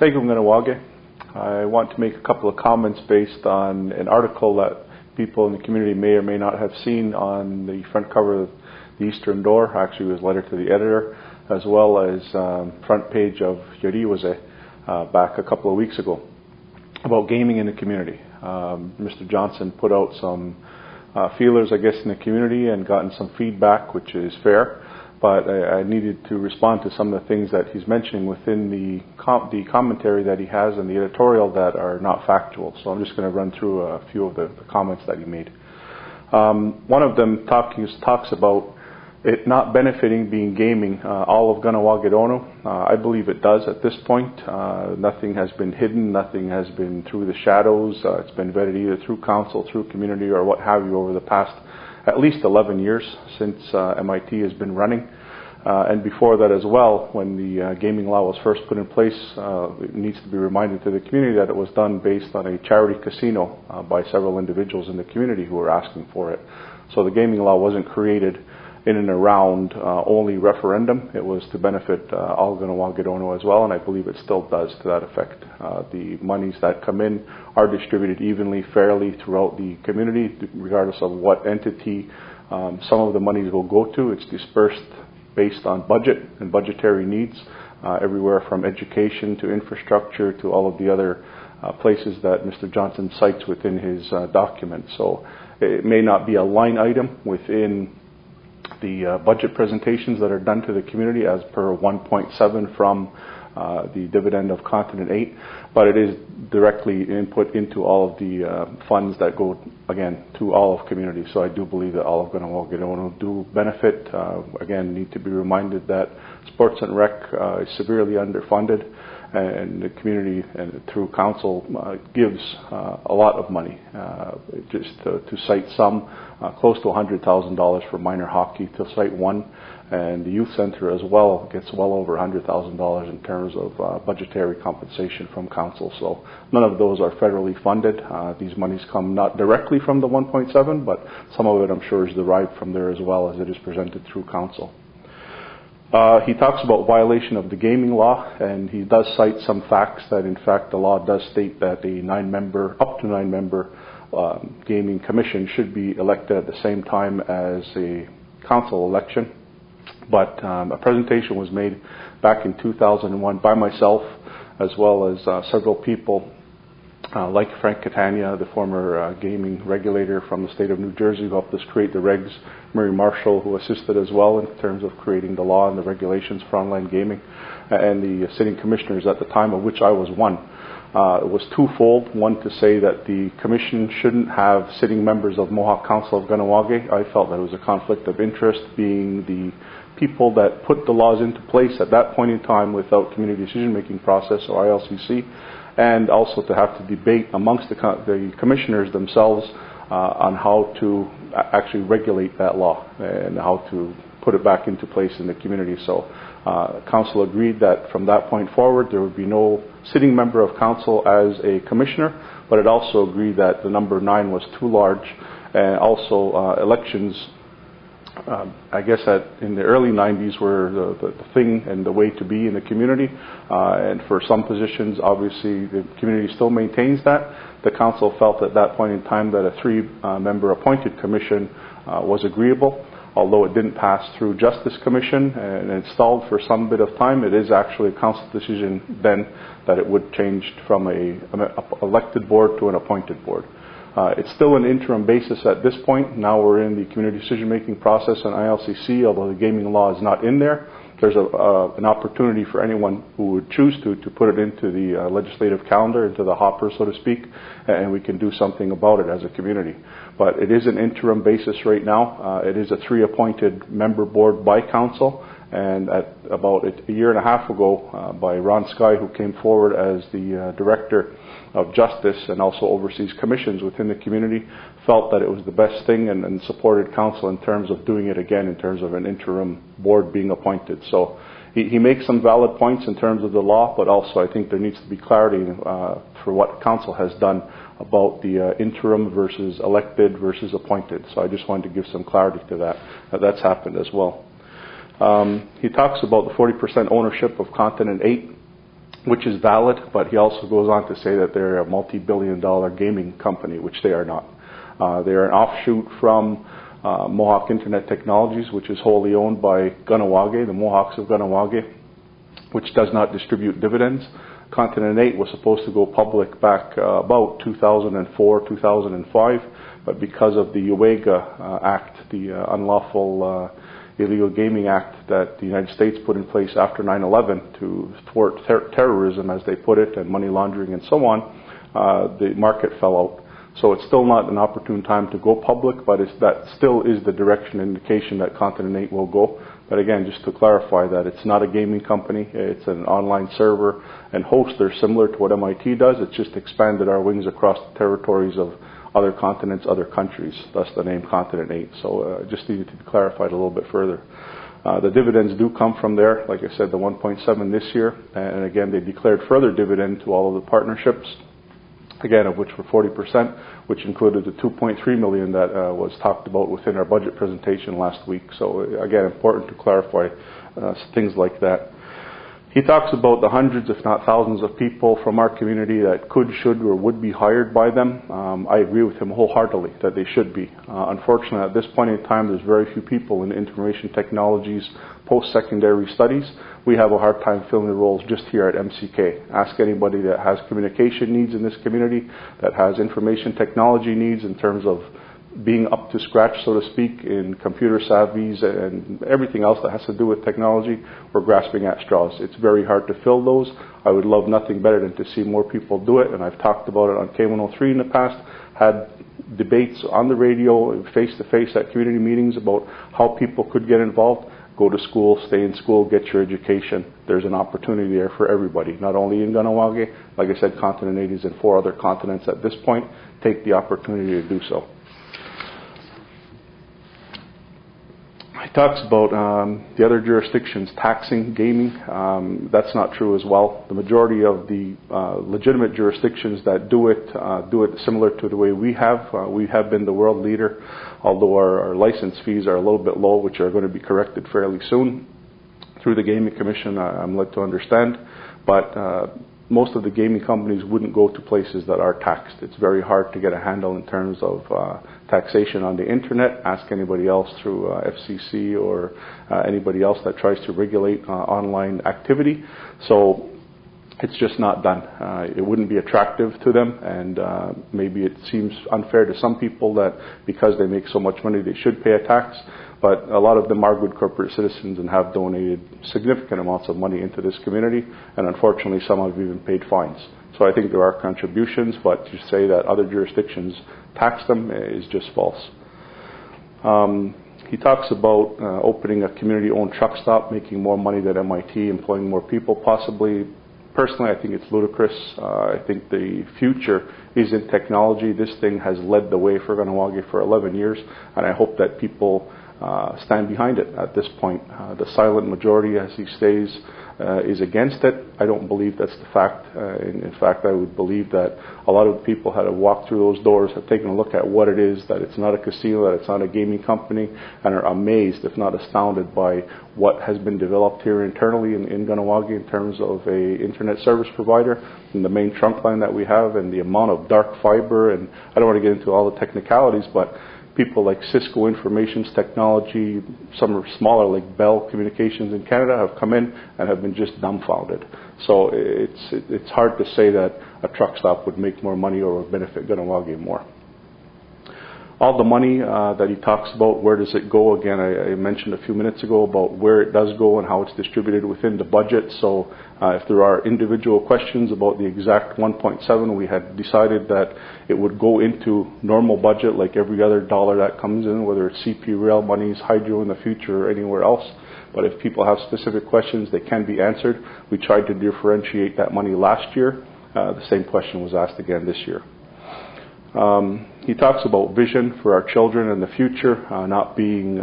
Segum Ganawage. I want to make a couple of comments based on an article that people in the community may or may not have seen on the front cover of the Eastern Door. Actually, it was a letter to the editor, as well as front page of Iori wase back a couple of weeks ago about gaming in the community. Mr. Johnson put out some feelers, I guess, in the community and gotten some feedback, which is fair. But I needed to respond to some of the things that he's mentioning within the commentary that he has and the editorial that are not factual. So I'm just going to run through a few of the comments that he made. One of them talks about it not benefiting being gaming all of Ganawage. I believe it does at this point. Nothing has been hidden. Nothing has been through the shadows. It's been vetted either through council, through community, or what have you over the past at least 11 years since MIT has been running. And before that as well, when the gaming law was first put in place, it needs to be reminded to the community that it was done based on a charity casino by several individuals in the community who were asking for it. So the gaming law wasn't created in and around only referendum. It was to benefit all Ganawage as well, and I believe it still does to that effect. The monies that come in are distributed evenly, fairly throughout the community, regardless of what entity some of the monies will go to. It's dispersed based on budget and budgetary needs, everywhere from education to infrastructure to all of the other places that Mr. Johnson cites within his document. So it may not be a line item within the budget presentations that are done to the community as per 1.7 from the dividend of Continent 8, but it is directly input into all of the funds that go, again, to all of community. So I do believe that all of Ganawage do benefit. Again, need to be reminded that Sports and Rec is severely underfunded, and the community and through council gives a lot of money. Just to cite some, close to $100,000 for minor hockey, to cite one, and the youth center as well gets well over $100,000 in terms of budgetary compensation from council. So none of those are federally funded. These monies come not directly from the 1.7, but some of it I'm sure is derived from there as well, as it is presented through council. He talks about violation of the gaming law, and he does cite some facts that in fact the law does state that a up to nine member gaming commission should be elected at the same time as a council election. But a presentation was made back in 2001 by myself, as well as several people like Frank Catania, the former gaming regulator from the state of New Jersey, who helped us create the regs, Murray Marshall, who assisted as well in terms of creating the law and the regulations for online gaming, and the sitting commissioners at the time, of which I was one. It was twofold. One, to say that the commission shouldn't have sitting members of Mohawk Council of Ganawage. I felt that it was a conflict of interest, being the people that put the laws into place at that point in time without community decision-making process, or ILCC, and also to have to debate amongst the commissioners themselves on how to actually regulate that law and how to put it back into place in the community. So council agreed that from that point forward there would be no sitting member of council as a commissioner, but it also agreed that the number 9 was too large, and also elections, I guess in the early 90s were the thing and the way to be in the community, and for some positions obviously the community still maintains that. The council felt at that point in time that a 3-member appointed commission was agreeable. Although it didn't pass through Justice Commission and it stalled for some bit of time, it is actually a council decision then that it would change from an elected board to an appointed board. It's still an interim basis at this point. Now we're in the community decision-making process on ILCC, although the gaming law is not in there. There's an opportunity for anyone who would choose to put it into the legislative calendar, into the hopper, so to speak, and we can do something about it as a community. But it is an interim basis right now. It is a 3-appointed member board by council, and at about a year and a half ago by Ron Skye, who came forward as the director of justice and also oversees commissions within the community, felt that it was the best thing and supported council in terms of doing it again, in terms of an interim board being appointed. So he makes some valid points in terms of the law, but also I think there needs to be clarity for what council has done about the interim versus elected versus appointed. So I just wanted to give some clarity to that. That's happened as well. He talks about the 40% ownership of Continent 8. which is valid, but he also goes on to say that they're a multi-billion-dollar gaming company, which they are not. They're an offshoot from Mohawk Internet Technologies, which is wholly owned by Kahnawake, the Mohawks of Kahnawake, which does not distribute dividends. Continent 8 was supposed to go public back about 2004, 2005, but because of the UEGA Act, the Unlawful Illegal Gaming Act that the United States put in place after 9/11 to thwart terrorism, as they put it, and money laundering and so on, the market fell out. So it's still not an opportune time to go public, but that still is the direction indication that Continent 8 will go. But again, just to clarify that it's not a gaming company, it's an online server and host. They're similar to what MIT does. It's just expanded our wings across the territories of other continents, other countries, thus the name Continent 8. So just needed to clarify it a little bit further. The dividends do come from there, like I said, the 1.7 this year, and again, they declared further dividend to all of the partnerships, again, of which were 40%, which included the $2.3 million that was talked about within our budget presentation last week. So again, important to clarify things like that. He talks about the hundreds, if not thousands, of people from our community that could, should, or would be hired by them. I agree with him wholeheartedly that they should be. Unfortunately, at this point in time, there's very few people in information technologies, post-secondary studies. We have a hard time filling the roles just here at MCK. Ask anybody that has communication needs in this community, that has information technology needs in terms of being up to scratch, so to speak, in computer savvies and everything else that has to do with technology. We're grasping at straws. It's very hard to fill those. I would love nothing better than to see more people do it, and I've talked about it on K103 in the past, had debates on the radio, face-to-face at community meetings about how people could get involved. Go to school, stay in school, get your education. There's an opportunity there for everybody, not only in Kahnawake. Like I said, Continent 8 is in 4 other continents at this point. Take the opportunity to do so. He talks about the other jurisdictions taxing gaming. That's not true as well. The majority of the legitimate jurisdictions that do it similar to the way we have. We have been the world leader, although our license fees are a little bit low, which are going to be corrected fairly soon through the Gaming Commission, I'm led to understand. But most of the gaming companies wouldn't go to places that are taxed. It's very hard to get a handle in terms of taxation on the internet. Ask anybody else through FCC or anybody else that tries to regulate online activity. So it's just not done. It wouldn't be attractive to them, and maybe it seems unfair to some people that because they make so much money they should pay a tax. But a lot of them are good corporate citizens and have donated significant amounts of money into this community, and unfortunately some have even paid fines. So I think there are contributions, but to say that other jurisdictions tax them is just false. He talks about opening a community-owned truck stop, making more money than MIT, employing more people possibly. Personally, I think it's ludicrous. I think the future is in technology. This thing has led the way for Kahnawake for 11 years, and I hope that people stand behind it at this point. The silent majority, as he stays, is against it. I don't believe that's the fact. In fact, I would believe that a lot of people had to walk through those doors, have taken a look at what it is, that it's not a casino, that it's not a gaming company, and are amazed, if not astounded, by what has been developed here internally in Kahnawake in terms of a internet service provider and the main trunk line that we have and the amount of dark fiber. And I don't want to get into all the technicalities, but people like Cisco Informations Technology, some are smaller like Bell Communications in Canada, have come in and have been just dumbfounded. So it's hard to say that a truck stop would make more money or would benefit Kahnawake more. All the money that he talks about, where does it go? Again, I mentioned a few minutes ago about where it does go and how it's distributed within the budget. So if there are individual questions about the exact 1.7, we had decided that it would go into normal budget like every other dollar that comes in, whether it's CP rail monies, hydro in the future, or anywhere else. But if people have specific questions, they can be answered. We tried to differentiate that money last year. The same question was asked again this year. He talks about vision for our children in the future, not being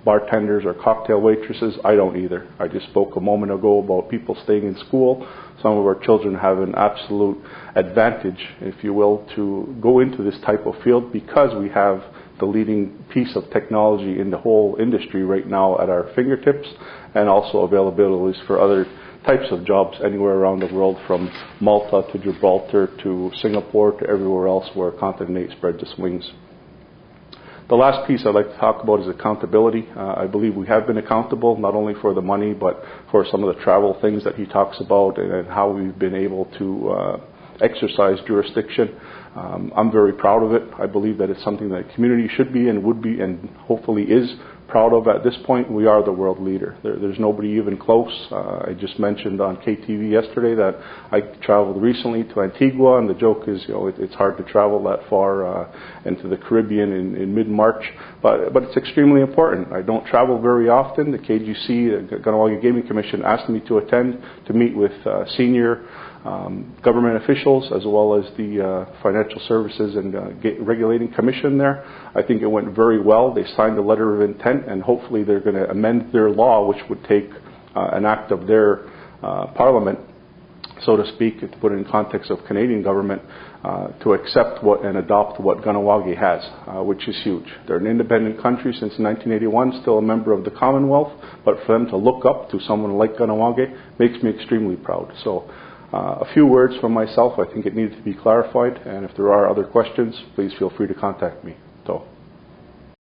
bartenders or cocktail waitresses. I don't either. I just spoke a moment ago about people staying in school. Some of our children have an absolute advantage, if you will, to go into this type of field because we have the leading piece of technology in the whole industry right now at our fingertips, and also availabilities for other types of jobs anywhere around the world, from Malta to Gibraltar to Singapore to everywhere else where Continent 8 spreads its wings. The last piece I'd like to talk about is accountability. I believe we have been accountable, not only for the money, but for some of the travel things that he talks about, and how we've been able to exercise jurisdiction. I'm very proud of it. I believe that it's something that the community should be and would be, and hopefully is, proud of at this point. We are the world leader. There's nobody even close. I just mentioned on KTV yesterday that I traveled recently to Antigua, and the joke is, it's hard to travel that far into the Caribbean in mid-March, but it's extremely important. I don't travel very often. The KGC, the Kahnawake Gaming Commission, asked me to attend to meet with senior government officials, as well as the Financial Services and Regulating Commission there. I think it went very well. They signed a letter of intent, and hopefully they're going to amend their law, which would take an act of their parliament, so to speak, to put it in context of Canadian government, to accept and adopt what Kahnawake has, which is huge. They're an independent country since 1981, still a member of the Commonwealth, but for them to look up to someone like Kahnawake makes me extremely proud. So a few words from myself. I think it needed to be clarified, and if there are other questions, please feel free to contact me. So.